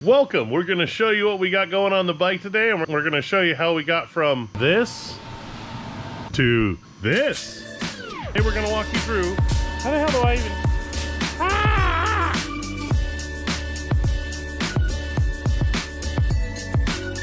Welcome. We're going to show you what we got going on the bike today, and we're going to show you how we got from this to this. Hey, we're going to walk you through. How the hell do I even...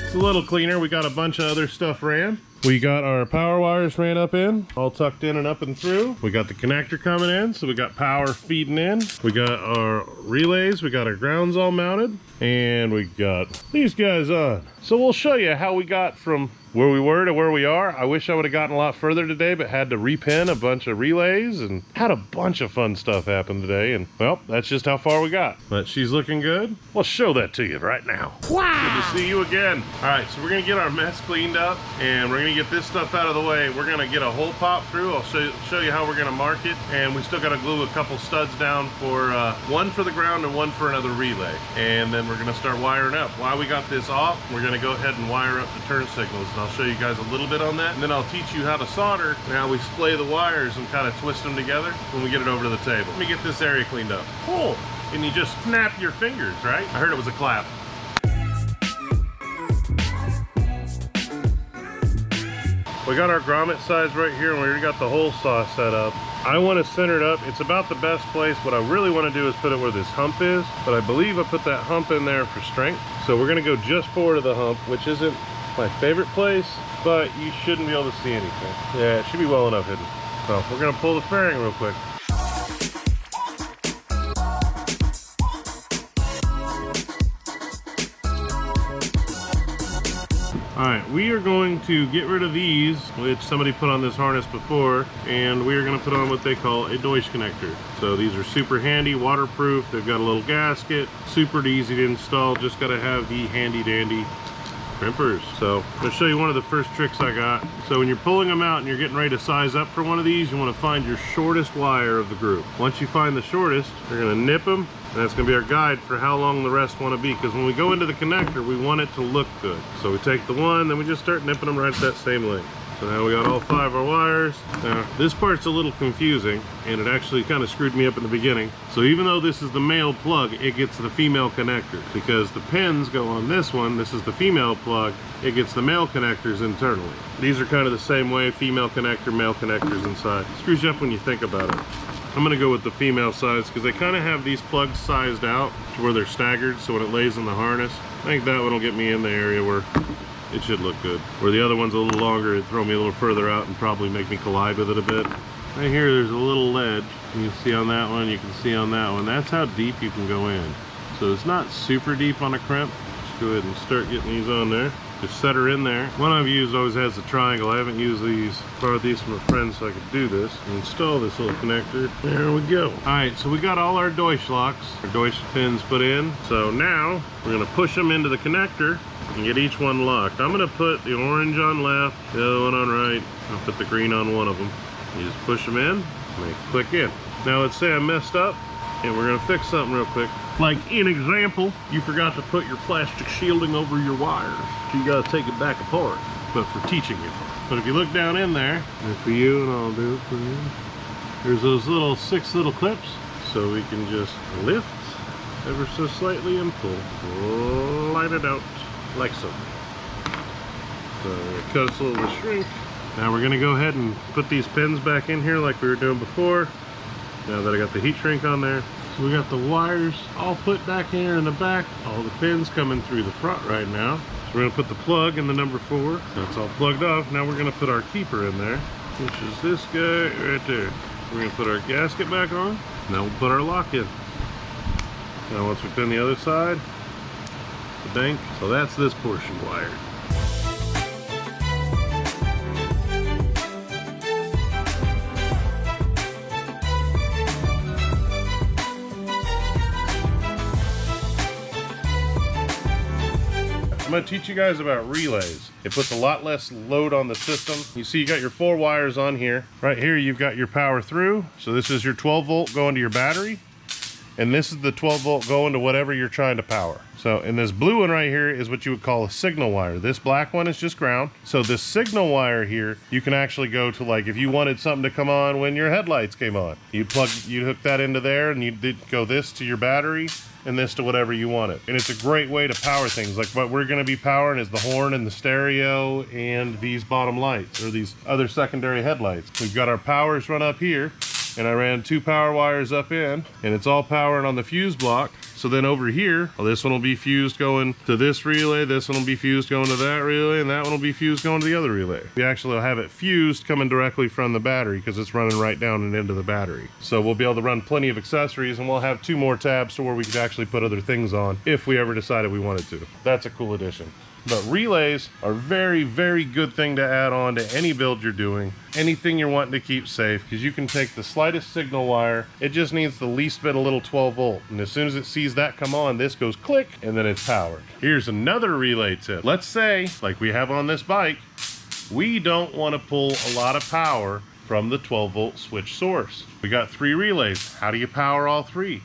It's a little cleaner. We got a bunch of other stuff ran. We got our power wires ran up in, all tucked in and up and through. We got the connector coming in, so we got power feeding in. We got our relays, we got our grounds all mounted, and we got these guys on. So we'll show you how we got from where we were to where we are. I wish I would have gotten a lot further today, but had to repin a bunch of relays and had a bunch of fun stuff happen today. And well, that's just how far we got. But she's looking good. We'll show that to you right now. Wow! Good to see you again. All right, so we're gonna get our mess cleaned up and we're gonna get this stuff out of the way. We're gonna get a hole pop through. I'll show you how we're gonna mark it. And we still gotta glue a couple studs down for one for the ground and one for another relay. And then we're gonna start wiring up. While we got this off, we're gonna go ahead and wire up the turn signals. And I'll show you guys a little bit on that. And then I'll teach you how to solder and how we splay the wires and kind of twist them together when we get it over to the table. Let me get this area cleaned up. Cool. And you just snap your fingers, right? I heard it was a clap. We got our grommet size right here, and we already got the hole saw set up. I want to center it up. It's about the best place. What I really want to do is put it where this hump is, but I believe I put that hump in there for strength. So we're going to go just forward of the hump, which isn't my favorite place, but you shouldn't be able to see anything. Yeah, it should be well enough hidden. So we're going to pull the fairing real quick. Alright, we are going to get rid of these, which somebody put on this harness before, and we are going to put on what they call a Deutsch connector. So these are super handy, waterproof, they've got a little gasket, super easy to install, just got to have the handy dandy crimpers. So I'm going to show you one of the first tricks I got. So when you're pulling them out and you're getting ready to size up for one of these, you want to find your shortest wire of the group. Once you find the shortest, you're going to nip them. And that's going to be our guide for how long the rest want to be, because when we go into the connector, we want it to look good. So we take the one, then we just start nipping them right at that same length. So now we got all 5 of our wires. Now this part's a little confusing, and it actually kind of screwed me up in the beginning. So even though this is the male plug, it gets the female connector, because the pins go on this one. This is the female plug. It gets the male connectors internally. These are kind of the same way, female connector, male connectors inside. It screws you up when you think about it. I'm gonna go with the female size because they kind of have these plugs sized out to where they're staggered, so when it lays in the harness, I think that one will get me in the area where it should look good. Where the other one's a little longer, it'd throw me a little further out and probably make me collide with it a bit. Right here, there's a little ledge. You can see on that one, you can see on that one. That's how deep you can go in. So it's not super deep on a crimp. Just go ahead and start getting these on there. Just set her in there. One I've used always has a triangle. I haven't used these. Borrowed these from a friend so I could do this. And install this little connector. There we go. Alright, so we got all our Deutsch locks, our Deutsch pins put in. So now we're going to push them into the connector and get each one locked. I'm going to put the orange on left, the other one on right. I'll put the green on one of them. You just push them in and they click in. Now let's say I messed up and we're going to fix something real quick. Like in example, you forgot to put your plastic shielding over your wires. So you got to take it back apart, but for teaching you. But if you look down in there, and for you, and I'll do it for you, there's those 6 little clips, so we can just lift ever so slightly and pull. Slide it out like so. So it cuts a little shrink. Now we're going to go ahead and put these pins back in here like we were doing before. Now that I got the heat shrink on there. So we got the wires all put back here in the back. All the pins coming through the front right now. So we're going to put the plug in the number 4. That's all plugged off. Now we're going to put our keeper in there, which is this guy right there. We're going to put our gasket back on. Now we'll put our lock in. Now once we pin the other side, the bank. So that's this portion wired. I'm going to teach you guys about relays. It puts a lot less load on the system. You see you got your 4 wires on here. Right here you've got your power through. So this is your 12 volt going to your battery. And this is the 12 volt going to whatever you're trying to power. So, and this blue one right here is what you would call a signal wire. This black one is just ground. So this signal wire here, you can actually go to, like, if you wanted something to come on when your headlights came on, you'd hook that into there and you'd go this to your battery, and this to whatever you want it. And it's a great way to power things. Like what we're gonna be powering is the horn and the stereo and these bottom lights, or these other secondary headlights. We've got our powers run up here, and I ran 2 power wires up in, and it's all powering on the fuse block. So then over here, well, this one will be fused going to this relay, this one will be fused going to that relay, and that one will be fused going to the other relay. We actually will have it fused coming directly from the battery because it's running right down and into the battery. So we'll be able to run plenty of accessories, and we'll have 2 more tabs to where we could actually put other things on if we ever decided we wanted to. That's a cool addition. But relays are very, very good thing to add on to any build you're doing, anything you're wanting to keep safe, because you can take the slightest signal wire, it just needs the least bit of little 12 volt, and as soon as it sees that come on, this goes click, and then it's powered. Here's another relay tip. Let's say, like we have on this bike, we don't want to pull a lot of power from the 12 volt switch source. We got 3 relays. How do you power all 3?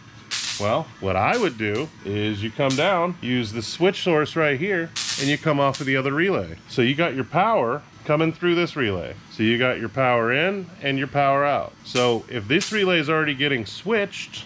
Well, what I would do is you come down, use the switch source right here, and you come off of the other relay. So you got your power coming through this relay. So you got your power in and your power out. So if this relay is already getting switched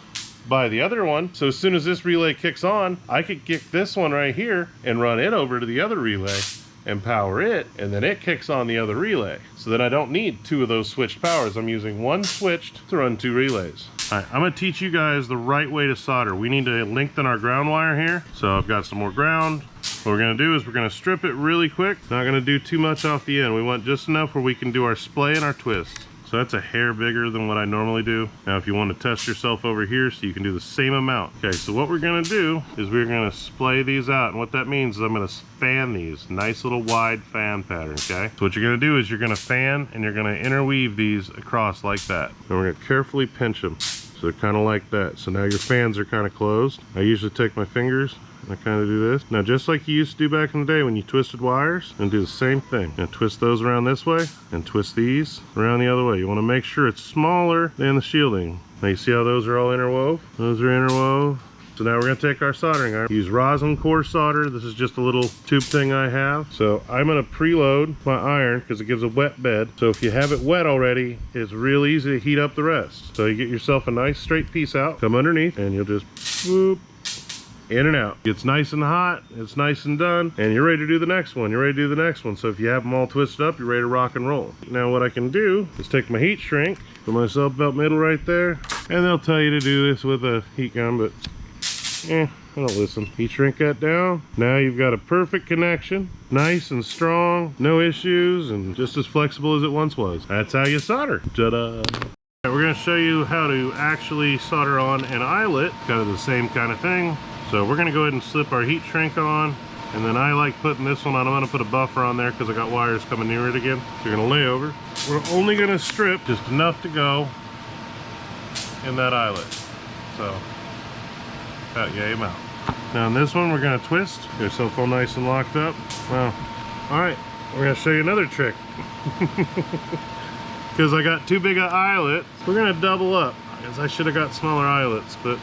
by the other one, so as soon as this relay kicks on, I could kick this one right here and run it over to the other relay and power it, and then it kicks on the other relay. So then I don't need 2 of those switched powers. I'm using 1 switched to run 2 relays. All right, I'm gonna teach you guys the right way to solder. We need to lengthen our ground wire here. So I've got some more ground. What we're gonna do is we're gonna strip it really quick. Not gonna do too much off the end. We want just enough where we can do our splay and our twist. So that's a hair bigger than what I normally do. Now if you want to test yourself over here so you can do the same amount. Okay, so what we're gonna do is we're gonna splay these out. And what that means is I'm gonna fan these. Nice little wide fan pattern, okay? So what you're gonna do is you're gonna fan and you're gonna interweave these across like that. And we're gonna carefully pinch them. So they're kind of like that. So now your fans are kind of closed. I usually take my fingers and I kind of do this. Now just like you used to do back in the day when you twisted wires, and do the same thing. Now twist those around this way and twist these around the other way. You want to make sure it's smaller than the shielding. Now you see how those are all interwove? Those are interwove. So now we're going to take our soldering iron. Use rosin core solder. This is just a little tube thing I have. So I'm going to preload my iron because it gives a wet bed. So if you have it wet already, it's real easy to heat up the rest. So you get yourself a nice straight piece out, come underneath, and you'll just whoop, in and out. It's nice and hot, it's nice and done, and you're ready to do the next one. You're ready to do the next one. So if you have them all twisted up, you're ready to rock and roll. Now what I can do is take my heat shrink, put my seat belt middle right there, and they'll tell you to do this with a heat gun, but I don't listen. Heat shrink that down. Now you've got a perfect connection, nice and strong, no issues, and just as flexible as it once was. That's how you solder. Ta-da! We're going to show you how to actually solder on an eyelet, kind of the same kind of thing. So we're going to go ahead and slip our heat shrink on, and then I like putting this one on. I'm going to put a buffer on there because I got wires coming near it again. So you're going to lay over. We're only going to strip just enough to go in that eyelet. So about yay amount. Now in this one we're going to twist. Get yourself all nice and locked up. Well, all right, we're going to show you another trick. Because I got too big an eyelet, we're going to double up. I guess I should have got smaller eyelets, but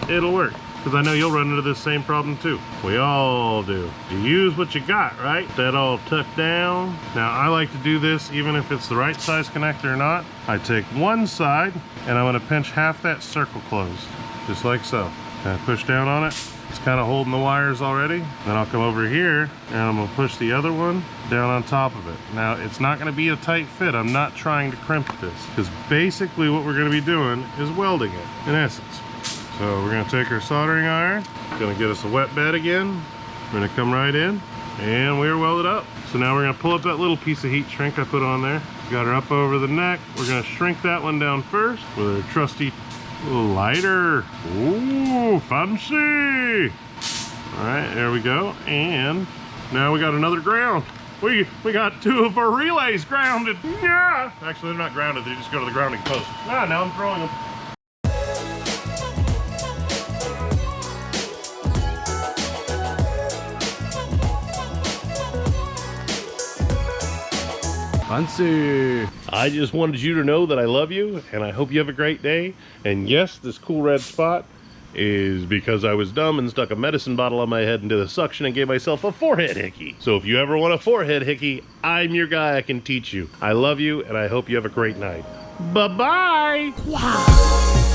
it'll work. Because I know you'll run into this same problem too. We all do. You use what you got, right? That all tucked down. Now I like to do this even if it's the right size connector or not. I take one side and I'm going to pinch half that circle closed. Just like so. Kind of push down on it. It's kind of holding the wires already. Then I'll come over here and I'm going to push the other one down on top of it. Now it's not going to be a tight fit. I'm not trying to crimp this. Because basically what we're going to be doing is welding it in essence. So we're going to take our soldering iron, going to get us a wet bed again. We're going to come right in, and we're welded up. So now we're going to pull up that little piece of heat shrink I put on there. Got her up over the neck. We're going to shrink that one down first with our trusty lighter. Ooh, fancy! All right, there we go. And now we got another ground. We got 2 of our relays grounded. Yeah! Actually, they're not grounded. They just go to the grounding post. Ah, now I'm throwing them. Fancy. I just wanted you to know that I love you, and I hope you have a great day. And yes, this cool red spot is because I was dumb and stuck a medicine bottle on my head into the suction and gave myself a forehead hickey. So if you ever want a forehead hickey, I'm your guy. I can teach you. I love you, and I hope you have a great night. Bye-bye. Wow.